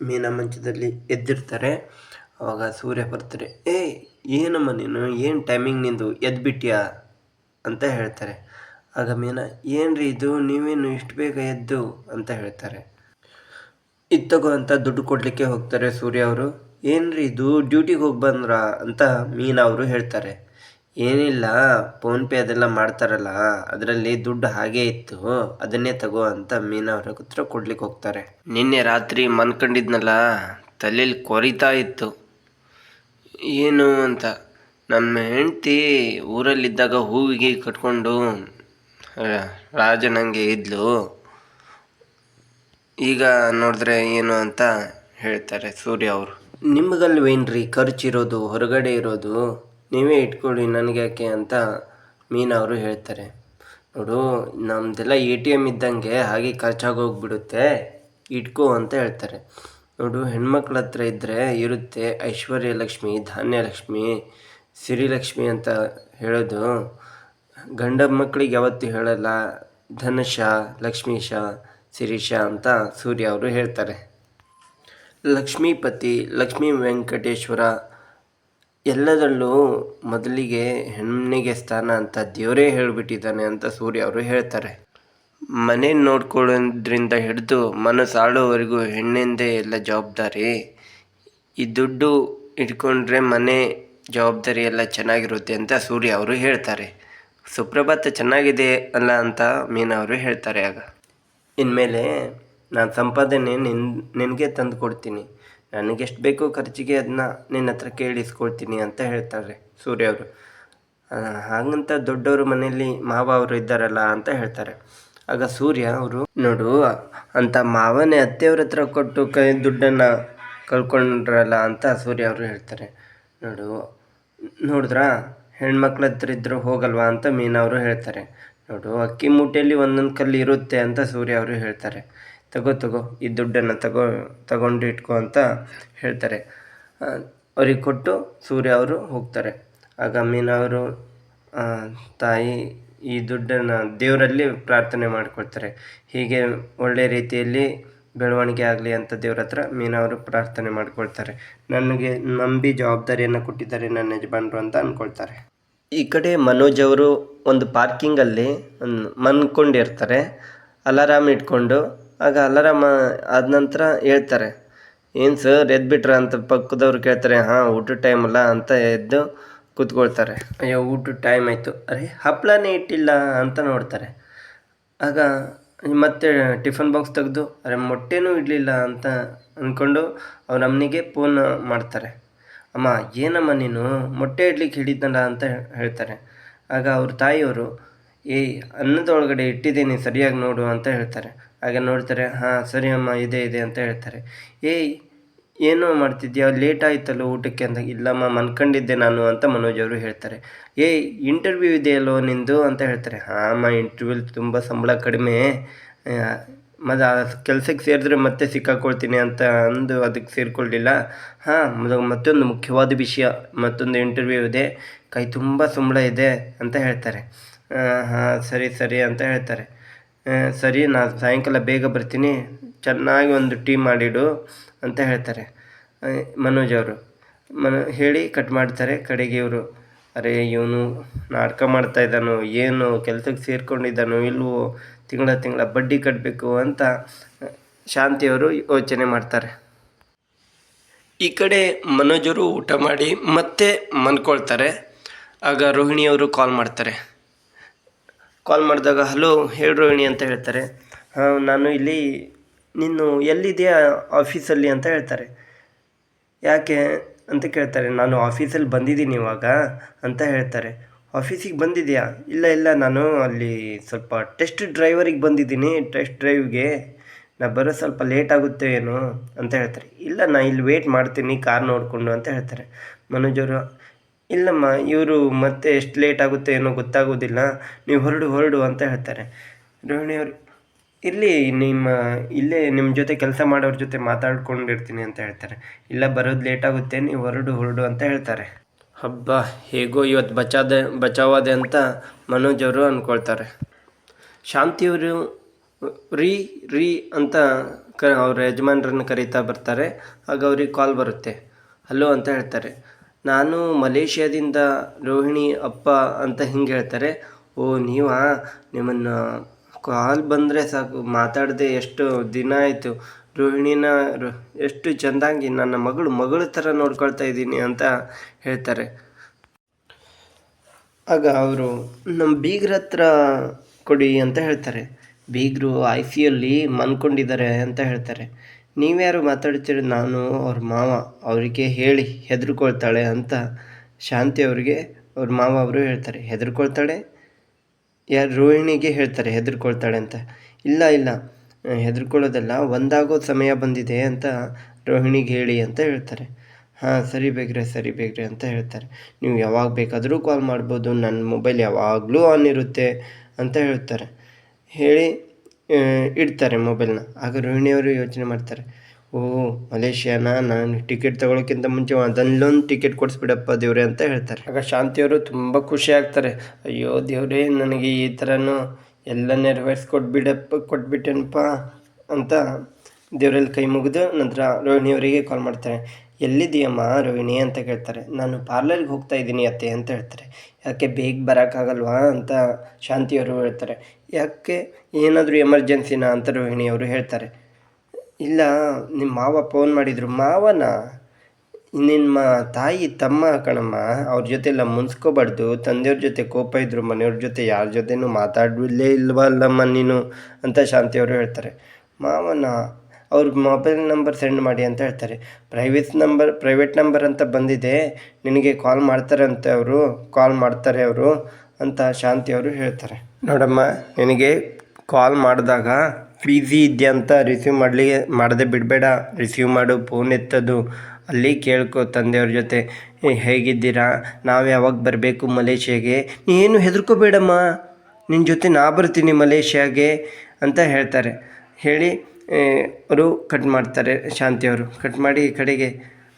ಮೀನಾ ಮಂಚದಲ್ಲಿ ಎದ್ದಿರ್ತಾರೆ. ಅವಾಗ ಸೂರ್ಯ ಬರ್ತಾರೆ. ಏನಮ್ಮ ನೀನು, ಏನು ಟೈಮಿಂಗ್ ನಿಂದು, ಎದ್ಬಿಟ್ಯಾ ಅಂತ ಹೇಳ್ತಾರೆ. ಆಗ ಮೀನಾ, ಏನ್ರಿ ಇದು, ನೀವೇನು ಇಷ್ಟು ಬೇಗ ಎದ್ದು ಅಂತ ಹೇಳ್ತಾರೆ. ಇತ್ತಗೋ ಅಂತ ದುಡ್ಡು ಕೊಡಲಿಕ್ಕೆ ಹೋಗ್ತಾರೆ ಸೂರ್ಯ ಅವರು. ಏನ್ರಿ ಇದು, ಡ್ಯೂಟಿಗೆ ಹೋಗಿ ಬಂದ್ರಾ ಅಂತ ಮೀನಾ ಅವರು ಹೇಳ್ತಾರೆ. ಏನಿಲ್ಲ, ಫೋನ್ಪೇ ಅದೆಲ್ಲ ಮಾಡ್ತಾರಲ್ಲ, ಅದರಲ್ಲಿ ದುಡ್ಡು ಹಾಗೇ ಇತ್ತು, ಅದನ್ನೇ ತಗೋ ಅಂತ ಮೀನಾ ಅವ್ರ ಹತ್ರ ಕೊಡ್ಲಿಕ್ಕೆ ಹೋಗ್ತಾರೆ. ನಿನ್ನೆ ರಾತ್ರಿ ಮನ್ಕೊಂಡಿದ್ನಲ್ಲ, ತಲೆಯಲ್ಲಿ ಕೊರಿತಾ ಇತ್ತು. ಏನು ಅಂತ, ನಮ್ಮ ಹೆಂಡ್ತಿ ಊರಲ್ಲಿದ್ದಾಗ ಹೂವಿಗೆ ಕಟ್ಕೊಂಡು ರಾಜನಂಗೆ ಇದ್ಲು. ಈಗ ನೋಡಿದ್ರೆ ಏನು ಅಂತ ಹೇಳ್ತಾರೆ ಸೂರ್ಯ ಅವರು. ನಿಮಗಲ್ವೇನ್ರಿ ಖರ್ಚಿರೋದು, ಹೊರಗಡೆ ಇರೋದು, ನೀವೇ ಇಟ್ಕೊಳ್ಳಿ, ನನಗೆ ಯಾಕೆ ಅಂತ ಮೀನಾ ಅವರು ಹೇಳ್ತಾರೆ. ನೋಡು, ನಮ್ಮದೆಲ್ಲ ATM ಇದ್ದಂಗೆ ಹಾಗೆ ಖರ್ಚಾಗೋಗ್ಬಿಡುತ್ತೆ, ಇಟ್ಕೋ ಅಂತ ಹೇಳ್ತಾರೆ. ನೋಡು, ಹೆಣ್ಮಕ್ಳ ಹತ್ರ ಇದ್ದರೆ ಇರುತ್ತೆ ಐಶ್ವರ್ಯ ಲಕ್ಷ್ಮಿ, ಧಾನ್ಯಲಕ್ಷ್ಮಿ, ಸಿರಿಲಕ್ಷ್ಮಿ ಅಂತ ಹೇಳೋದು. ಗಂಡ ಮಕ್ಕಳಿಗೆ ಯಾವತ್ತೂ ಹೇಳಲ್ಲ ಧನಶ, ಲಕ್ಷ್ಮೀಶ, ಶಿರೀಷ ಅಂತ ಸೂರ್ಯ ಅವರು ಹೇಳ್ತಾರೆ. ಲಕ್ಷ್ಮೀಪತಿ, ಲಕ್ಷ್ಮೀ ವೆಂಕಟೇಶ್ವರ ಎಲ್ಲದರಲ್ಲೂ ಮೊದಲಿಗೆ ಹೆಣ್ಣಿಗೆ ಸ್ಥಾನ ಅಂತ ದೇವರೇ ಹೇಳಿಬಿಟ್ಟಿದ್ದಾನೆ ಅಂತ ಸೂರ್ಯ ಅವರು ಹೇಳ್ತಾರೆ. ಮನೆ ನೋಡ್ಕೊಳ್ಳೋದ್ರಿಂದ ಹಿಡಿದು ಮನಸ್ಸಾಳೋವರೆಗೂ ಹೆಣ್ಣಿಂದೇ ಎಲ್ಲ ಜವಾಬ್ದಾರಿ. ಈ ದುಡ್ಡು ಇಟ್ಕೊಂಡ್ರೆ ಮನೆ ಜವಾಬ್ದಾರಿ ಎಲ್ಲ ಚೆನ್ನಾಗಿರುತ್ತೆ ಅಂತ ಸೂರ್ಯ ಅವರು ಹೇಳ್ತಾರೆ. ಸುಪ್ರಭಾತ ಚೆನ್ನಾಗಿದೆ ಅಲ್ಲ ಅಂತ ಮೀನಾ ಅವರು ಹೇಳ್ತಾರೆ. ಆಗ ಇನ್ಮೇಲೆ ನಾನು ಸಂಪಾದನೆ ನಿನಗೆ ತಂದು ಕೊಡ್ತೀನಿ, ನನಗೆಷ್ಟು ಬೇಕೋ ಖರ್ಚಿಗೆ ಅದನ್ನ ನಿನ್ನ ಹತ್ರ ಕೇಳಿಸ್ಕೊಳ್ತೀನಿ ಅಂತ ಹೇಳ್ತಾರೆ ಸೂರ್ಯ ಅವರು. ಹಾಗಂತ ದೊಡ್ಡವರು ಮನೆಯಲ್ಲಿ ಮಾವ ಅವರು ಇದ್ದಾರಲ್ಲ ಅಂತ ಹೇಳ್ತಾರೆ. ಆಗ ಸೂರ್ಯ ಅವರು, ನೋಡು, ಅಂತ ಮಾವನೇ ಅತ್ತೆಯವ್ರ ಹತ್ರ ಕೊಟ್ಟು ಕೈ ದುಡ್ಡನ್ನು ಕಳ್ಕೊಂಡ್ರಲ್ಲ ಅಂತ ಸೂರ್ಯ ಅವರು ಹೇಳ್ತಾರೆ. ನೋಡಿದ್ರಾ, ಹೆಣ್ಮಕ್ಳ ಹತ್ರ ಇದ್ದರೂ ಹೋಗಲ್ವಾ ಅಂತ ಮೀನಾ ಅವರು ಹೇಳ್ತಾರೆ. ನೋಡು, ಅಕ್ಕಿ ಮೂಟೆಯಲ್ಲಿ ಒಂದೊಂದು ಕಲ್ಲು ಇರುತ್ತೆ ಅಂತ ಸೂರ್ಯ ಅವರು ಹೇಳ್ತಾರೆ. ತಗೋ ಈ ದುಡ್ಡನ್ನು ತಗೊಂಡು ಇಟ್ಕೋ ಅಂತ ಹೇಳ್ತಾರೆ. ಅವ್ರಿಗೆ ಕೊಟ್ಟು ಸೂರ್ಯ ಅವರು ಹೋಗ್ತಾರೆ. ಆಗ ಮೀನಾ ಅವರು, ತಾಯಿ, ಈ ದುಡ್ಡನ್ನು ದೇವರಲ್ಲಿ ಪ್ರಾರ್ಥನೆ ಮಾಡ್ಕೊಳ್ತಾರೆ. ಹೀಗೆ ಒಳ್ಳೆಯ ರೀತಿಯಲ್ಲಿ ಬೆಳವಣಿಗೆ ಆಗಲಿ ಅಂತ ದೇವ್ರ ಹತ್ರ ಮೀನಾ ಅವರು ಪ್ರಾರ್ಥನೆ ಮಾಡ್ಕೊಳ್ತಾರೆ. ನನಗೆ ನಂಬಿ ಜವಾಬ್ದಾರಿಯನ್ನು ಕೊಟ್ಟಿದ್ದಾರೆ ನನ್ನ ಯಜಮಾನರು ಅಂತ ಅಂದ್ಕೊಳ್ತಾರೆ. ಈ ಕಡೆ ಮನೋಜ್ ಅವರು ಒಂದು ಪಾರ್ಕಿಂಗಲ್ಲಿ ಮನ್ಕೊಂಡಿರ್ತಾರೆ ಅಲಾರಾಮ್ ಇಟ್ಕೊಂಡು. ಆಗ ಅಲಾರಾಮ್ ಆದ ನಂತರ ಹೇಳ್ತಾರೆ, ಏನು ಸರ್ ಎದ್ಬಿಟ್ರ ಅಂತ ಪಕ್ಕದವ್ರು ಕೇಳ್ತಾರೆ. ಹಾಂ, ಊಟದ ಟೈಮ್ ಅಲ್ಲ ಅಂತ ಎದ್ದು ಕೂತ್ಕೊಳ್ತಾರೆ. ಅಯ್ಯೋ, ಊಟದ ಟೈಮ್ ಆಯಿತು, ಅರೆ ಹಪ್ಪಳನೇ ಇಟ್ಟಿಲ್ಲ ಅಂತ ನೋಡ್ತಾರೆ. ಆಗ ಮತ್ತೆ ಟಿಫನ್ ಬಾಕ್ಸ್ ತೆಗೆದು ಅರೆ ಮೊಟ್ಟೆನೂ ಇಡಲಿಲ್ಲ ಅಂತ ಅಂದ್ಕೊಂಡು ಅವ್ರ ಅಮ್ಮನಿಗೆ ಫೋನ್ ಮಾಡ್ತಾರೆ. ಅಮ್ಮ, ಏನಮ್ಮ ನೀನು ಮೊಟ್ಟೆ ಇಡ್ಲಿಕ್ಕೆ ಹಿಡಿದ್ನಲ್ಲ ಅಂತ ಹೇಳ್ತಾರೆ. ಆಗ ಅವ್ರ ತಾಯಿಯವರು, ಅನ್ನದೊಳಗಡೆ ಇಟ್ಟಿದ್ದೀನಿ ಸರಿಯಾಗಿ ನೋಡು ಅಂತ ಹೇಳ್ತಾರೆ. ಆಗ ನೋಡ್ತಾರೆ, ಹಾಂ ಸರಿ ಅಮ್ಮ, ಇದೆ ಅಂತ ಹೇಳ್ತಾರೆ. ಏನೋ ಮಾಡ್ತಿದ್ಯಾ, ಲೇಟ್ ಆಯ್ತಲ್ಲೋ ಊಟಕ್ಕೆ ಅಂತ. ಇಲ್ಲಮ್ಮ, ಮನ್ಕೊಂಡಿದ್ದೆ ನಾನು ಅಂತ ಮನೋಜ್ ಅವರು ಹೇಳ್ತಾರೆ. ಇಂಟರ್ವ್ಯೂ ಇದೆಯಲ್ಲೋ ನಿಂದು ಅಂತ ಹೇಳ್ತಾರೆ. ಹಾಂ ಅಮ್ಮ, ಇಂಟರ್ವ್ಯೂಲಿ ತುಂಬ ಸಂಬಳ ಕಡಿಮೆ, ಮತ್ತು ಆ ಕೆಲಸಕ್ಕೆ ಸೇರಿದ್ರೆ ಮತ್ತೆ ಸಿಕ್ಕಾಕೊಳ್ತೀನಿ ಅಂತ ಅಂದು ಅದಕ್ಕೆ ಸೇರಿಕೊಳ್ಳಲಿಲ್ಲ. ಹಾಂ, ಮತ್ತೊಂದು ಮುಖ್ಯವಾದ ವಿಷಯ, ಮತ್ತೊಂದು ಇಂಟರ್ವ್ಯೂ ಇದೆ, ಕೈ ತುಂಬ ಸಂಬಳ ಇದೆ ಅಂತ ಹೇಳ್ತಾರೆ. ಹಾಂ ಸರಿ ಅಂತ ಹೇಳ್ತಾರೆ. ಸರಿ, ನಾನು ಸಾಯಂಕಾಲ ಬೇಗ ಬರ್ತೀನಿ, ಚೆನ್ನಾಗಿ ಒಂದು ಟೀ ಮಾಡಿಡು ಅಂತ ಹೇಳ್ತಾರೆ ಮನೋಜ್ ಅವರು. ಹೇಳಿ ಕಟ್ ಮಾಡ್ತಾರೆ. ಕಡೆಗೆ ಇವರು, ಅರೆ ಇವನು ನಾಟಕ ಮಾಡ್ತಾ ಇದ್ದಾನೋ ಏನು, ಕೆಲಸಕ್ಕೆ ಸೇರ್ಕೊಂಡಿದ್ದಾನೋ ಇಲ್ವೋ, ತಿಂಗಳ ಬಡ್ಡಿ ಕಟ್ಟಬೇಕು ಅಂತ ಶಾಂತಿಯವರು ಯೋಚನೆ ಮಾಡ್ತಾರೆ. ಈ ಕಡೆ ಮನೋಜರು ಊಟ ಮಾಡಿ ಮತ್ತೆ ಮನ್ಕೊಳ್ತಾರೆ. ಆಗ ರೋಹಿಣಿಯವರು ಕಾಲ್ ಮಾಡ್ತಾರೆ. ಕಾಲ್ ಮಾಡಿದಾಗ, ಹಲೋ ಹೇಳಿ ರೋಹಿಣಿ ಅಂತ ಹೇಳ್ತಾರೆ. ಹಾಂ, ನಾನು ಇಲ್ಲಿ, ನೀನು ಎಲ್ಲಿದೆಯಾ ಆಫೀಸಲ್ಲಿ ಅಂತ ಹೇಳ್ತಾರೆ. ಯಾಕೆ ಅಂತ ಕೇಳ್ತಾರೆ. ನಾನು ಆಫೀಸಲ್ಲಿ ಬಂದಿದ್ದೀನಿ ಇವಾಗ ಅಂತ ಹೇಳ್ತಾರೆ. ಆಫೀಸಿಗೆ ಬಂದಿದೆಯಾ? ಇಲ್ಲ, ನಾನು ಅಲ್ಲಿ ಸ್ವಲ್ಪ ಟೆಸ್ಟ್ ಡ್ರೈವರಿಗೆ ಬಂದಿದ್ದೀನಿ, ಟೆಸ್ಟ್ ಡ್ರೈವ್ಗೆ, ನಾ ಬರೋ ಸ್ವಲ್ಪ ಲೇಟ್ ಆಗುತ್ತೆ ಏನು ಅಂತ ಹೇಳ್ತಾರೆ. ಇಲ್ಲ, ನಾ ಇಲ್ಲಿ ವೇಟ್ ಮಾಡ್ತೀನಿ ಕಾರ್ ನೋಡಿಕೊಂಡು ಅಂತ ಹೇಳ್ತಾರೆ. ಮನೋಜ್ ಅವರು, ಇಲ್ಲಮ್ಮ, ಇವರು ಮತ್ತೆ ಎಷ್ಟು ಲೇಟ್ ಆಗುತ್ತೆ ಏನೋ ಗೊತ್ತಾಗೋದಿಲ್ಲ, ನೀವು ಹೊರಡು ಅಂತ ಹೇಳ್ತಾರೆ. ರೋಹಿಣಿಯವರು, ಇಲ್ಲೇ ನಿಮ್ಮ ಜೊತೆ ಕೆಲಸ ಮಾಡೋರ ಜೊತೆ ಮಾತಾಡ್ಕೊಂಡಿರ್ತೀನಿ ಅಂತ ಹೇಳ್ತಾರೆ. ಇಲ್ಲ, ಬರೋದು ಲೇಟ್ ಆಗುತ್ತೆ, ನೀವು ಹೊರಡು ಅಂತ ಹೇಳ್ತಾರೆ. ಹಬ್ಬ, ಹೇಗೋ ಇವತ್ತು ಬಚಾವಾದೆ ಅಂತ ಮನೋಜ್ ಅವರು ಅಂದ್ಕೊಳ್ತಾರೆ. ಶಾಂತಿಯವರು ರೀ ರೀ ಅಂತ ಅವ್ರ ಯಜಮಾನ್ರನ್ನ ಕರೀತಾ ಬರ್ತಾರೆ. ಆಗ ಅವ್ರಿಗೆ ಕಾಲ್ ಬರುತ್ತೆ. ಹಲೋ ಅಂತ ಹೇಳ್ತಾರೆ. ನಾನು ಮಲೇಷ್ಯಾದಿಂದ ರೋಹಿಣಿ ಅಪ್ಪ ಅಂತ ಹಿಂಗೆ ಹೇಳ್ತಾರೆ. ಓ ನೀವಾ, ನಿಮ್ಮನ್ನು ಕಾಲ್ ಬಂದರೆ ಸಾಕು, ಮಾತಾಡದೆ ಎಷ್ಟು ದಿನ ಆಯಿತು. ರೋಹಿಣಿನ ಎಷ್ಟು ಚೆಂದಾಗಿ ನನ್ನ ಮಗಳು ಥರ ನೋಡ್ಕೊಳ್ತಾ ಇದ್ದೀನಿ ಅಂತ ಹೇಳ್ತಾರೆ. ಆಗ ಅವರು ನಮ್ಮ ಬೀಗ್ರ ಹತ್ರ ಕೊಡಿ ಅಂತ ಹೇಳ್ತಾರೆ. ಬೀಗರು ICUಯಲ್ಲಿ ಮನ್ಕೊಂಡಿದ್ದಾರೆ ಅಂತ ಹೇಳ್ತಾರೆ. ನೀವ್ಯಾರು ಮಾತಾಡ್ತೀರಿ? ನಾನು ಅವ್ರ ಮಾವ, ಅವರಿಗೆ ಹೇಳಿ ಹೆದರ್ಕೊಳ್ತಾಳೆ ಅಂತ ಶಾಂತಿ ಅವ್ರಿಗೆ ಅವ್ರ ಮಾವ ಅವರು ಹೇಳ್ತಾರೆ. ಹೆದರ್ಕೊಳ್ತಾಳೆ? ಯಾರು? ರೋಹಿಣಿಗೆ ಹೇಳ್ತಾರೆ ಹೆದರ್ಕೊಳ್ತಾಳೆ ಅಂತ. ಇಲ್ಲ ಇಲ್ಲ, ಹೆದರ್ಕೊಳ್ಳೋದಲ್ಲ, ಒಂದಾಗೋ ಸಮಯ ಬಂದಿದೆ ಅಂತ ರೋಹಿಣಿಗೆ ಹೇಳಿ ಅಂತ ಹೇಳ್ತಾರೆ. ಹಾಂ ಸರಿ ಬೇಗ್ರೆ ಅಂತ ಹೇಳ್ತಾರೆ. ನೀವು ಯಾವಾಗ ಬೇಕಾದರೂ ಕಾಲ್ ಮಾಡ್ಬೋದು, ನನ್ನ ಮೊಬೈಲ್ ಯಾವಾಗಲೂ ಆನ್ ಇರುತ್ತೆ ಅಂತ ಹೇಳ್ತಾರೆ. ಹೇಳಿ ಇಡ್ತಾರೆ ಮೊಬೈಲ್ನ. ಆಗ ರೋಹಿಣಿಯವರು ಯೋಚನೆ ಮಾಡ್ತಾರೆ. ಓಹ್ ಮಲೇಷ್ಯಾನ, ನಾನು ಟಿಕೆಟ್ ತೊಗೊಳೋಕ್ಕಿಂತ ಮುಂಚೆ ಅದಲ್ಲೊಂದು ಟಿಕೆಟ್ ಕೊಡಿಸ್ಬಿಡಪ್ಪ ದೇವ್ರೆ ಅಂತ ಹೇಳ್ತಾರೆ. ಆಗ ಶಾಂತಿಯವರು ತುಂಬ ಖುಷಿ ಆಗ್ತಾರೆ. ಅಯ್ಯೋ ದೇವ್ರೇ, ನನಗೆ ಈ ಥರನೂ ಎಲ್ಲ ಕೊಟ್ಬಿಟ್ಟೆನಪ್ಪ ಅಂತ ದೇವರಲ್ಲಿ ಕೈ ಮುಗಿದು ನಂತರ ರೋಹಿಣಿಯವರಿಗೆ ಕಾಲ್ ಮಾಡ್ತಾರೆ. ಎಲ್ಲಿದ್ದೀಯಮ್ಮ ರೋಹಿಣಿ ಅಂತ ಕೇಳ್ತಾರೆ. ನಾನು ಪಾರ್ಲರ್ಗೆ ಹೋಗ್ತಾ ಇದ್ದೀನಿ ಅತ್ತೆ ಅಂತ ಹೇಳ್ತಾರೆ. ಯಾಕೆ ಬೇಗ ಬರೋಕ್ಕಾಗಲ್ವಾ ಅಂತ ಶಾಂತಿಯವರು ಹೇಳ್ತಾರೆ. ಯಾಕೆ, ಏನಾದರೂ ಎಮರ್ಜೆನ್ಸಿನಾ ಅಂತ ರೋಹಿಣಿಯವರು ಹೇಳ್ತಾರೆ. ಇಲ್ಲ, ನಿಮ್ಮ ಮಾವ ಫೋನ್ ಮಾಡಿದರು. ಮಾವನ? ನಿಮ್ಮ ತಾಯಿ ತಮ್ಮ ಕಣಮ್ಮ, ಅವ್ರ ಜೊತೆ ಎಲ್ಲ ಮುನ್ಸ್ಕೋಬಾರ್ದು. ತಂದೆಯವ್ರ ಜೊತೆ ಕೋಪ ಇದ್ದರು, ಮನೆಯವ್ರ ಜೊತೆ ಯಾರ ಜೊತೆನೂ ಮಾತಾಡಲೇ ಇಲ್ವಲ್ಲಮ್ಮ ನೀನು ಅಂತ ಶಾಂತಿಯವರು ಹೇಳ್ತಾರೆ. ಮಾವನ? ಅವ್ರ ಮೊಬೈಲ್ ನಂಬರ್ ಸೆಂಡ್ ಮಾಡಿ ಅಂತ ಹೇಳ್ತಾರೆ. ಪ್ರೈವೇಟ್ ನಂಬರ್ ಅಂತ ಬಂದಿದೆ, ನಿನಗೆ ಕಾಲ್ ಮಾಡ್ತಾರೆ ಅವರು ಅಂತ ಶಾಂತಿಯವರು ಹೇಳ್ತಾರೆ. ನೋಡಮ್ಮ, ನಿನಗೆ ಕಾಲ್ ಮಾಡಿದಾಗ ಬಿಝಿ ಇದೆಯಾ ಅಂತ ಮಾಡದೆ ಬಿಡಬೇಡ. ರಿಸೀವ್ ಮಾಡು, ಫೋನ್ ಎತ್ತೋದು. ಅಲ್ಲಿ ಕೇಳ್ಕೊ ತಂದೆಯವ್ರ ಜೊತೆ, ಹೇಗಿದ್ದೀರಾ, ನಾವು ಯಾವಾಗ ಬರಬೇಕು ಮಲೇಷ್ಯಾಗೆ, ನೀನು ಹೆದರ್ಕೋಬೇಡಮ್ಮ, ನಿನ್ನ ಜೊತೆ ನಾ ಬರ್ತೀನಿ ಮಲೇಷ್ಯಾಗೆ ಅಂತ ಹೇಳ್ತಾರೆ. ಹೇಳಿ ಅವರು ಕಟ್ ಮಾಡ್ತಾರೆ. ಶಾಂತಿಯವರು ಕಟ್ ಮಾಡಿ ಕಡೆಗೆ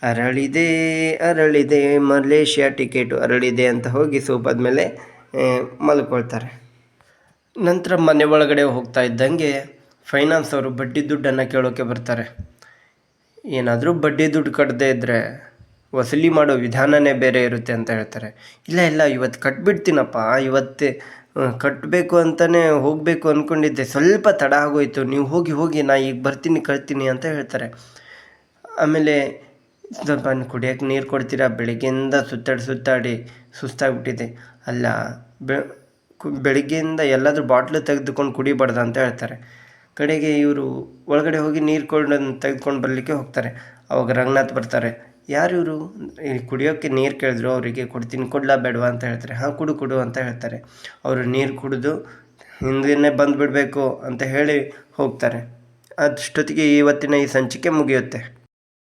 ಅರಳಿದೆ ಮಲೇಷ್ಯಾ ಟಿಕೆಟು ಅರಳಿದೆ ಅಂತ ಹೋಗಿ ಸೋಫಾದ ಮೇಲೆ ಮಲ್ಕೊಳ್ತಾರೆ. ನಂತರ ಮನೆ ಒಳಗಡೆ ಹೋಗ್ತಾ ಇದ್ದಂಗೆ ಫೈನಾನ್ಸ್ ಅವರು ಬಡ್ಡಿ ದುಡ್ಡನ್ನು ಕೇಳೋಕ್ಕೆ ಬರ್ತಾರೆ. ಏನಾದರೂ ಬಡ್ಡಿ ದುಡ್ಡು ಕಟ್ಟದೇ ಇದ್ದರೆ ವಸೂಲಿ ಮಾಡೋ ವಿಧಾನನೇ ಬೇರೆ ಇರುತ್ತೆ ಅಂತ ಹೇಳ್ತಾರೆ. ಇಲ್ಲ ಇವತ್ತು ಕಟ್ಬಿಡ್ತೀನಪ್ಪ, ಇವತ್ತೇ ಕಟ್ಟಬೇಕು ಅಂತಲೇ ಹೋಗಬೇಕು ಅಂದ್ಕೊಂಡಿದ್ದೆ, ಸ್ವಲ್ಪ ತಡ ಆಗೋಯ್ತು, ನೀವು ಹೋಗಿ ನಾ ಈಗ ಬರ್ತೀನಿ ಕಳ್ತೀನಿ ಅಂತ ಹೇಳ್ತಾರೆ. ಆಮೇಲೆ ಸ್ವಲ್ಪ ಕುಡಿಯೋಕ್ಕೆ ನೀರು ಕೊಡ್ತೀರಾ, ಬೆಳಗ್ಗೆಯಿಂದ ಸುತ್ತಾಡಿ ಸುಸ್ತಾಗ್ಬಿಟ್ಟಿದೆ. ಅಲ್ಲ, ಬೆಳಗ್ಗೆಯಿಂದ ಎಲ್ಲಾದರೂ ಬಾಟ್ಲು ತೆಗೆದುಕೊಂಡು ಕುಡಿಬಾರ್ದು ಅಂತ ಹೇಳ್ತಾರೆ. ಕಡೆಗೆ ಇವರು ಒಳಗಡೆ ಹೋಗಿ ನೀರು ತೆಗೆದುಕೊಂಡು ಬರಲಿಕ್ಕೆ ಹೋಗ್ತಾರೆ. ಅವಾಗ ರಂಗನಾಥ್ ಬರ್ತಾರೆ. ಯಾರು ಇವರು? ಕುಡಿಯೋಕ್ಕೆ ನೀರು ಕೇಳಿದ್ರು, ಅವರಿಗೆ ಕೊಡ್ತೀನಿ, ಕೊಡ್ಲಾ ಬೇಡವಾ ಅಂತ ಹೇಳ್ತಾರೆ. ಹಾಂ ಕುಡು ಅಂತ ಹೇಳ್ತಾರೆ. ಅವರು ನೀರು ಕುಡಿದು ಹಿಂದಿನೇ ಬಂದುಬಿಡಬೇಕು ಅಂತ ಹೇಳಿ ಹೋಗ್ತಾರೆ. ಅಷ್ಟೊತ್ತಿಗೆ ಇವತ್ತಿನ ಈ ಸಂಚಿಕೆ ಮುಗಿಯುತ್ತೆ.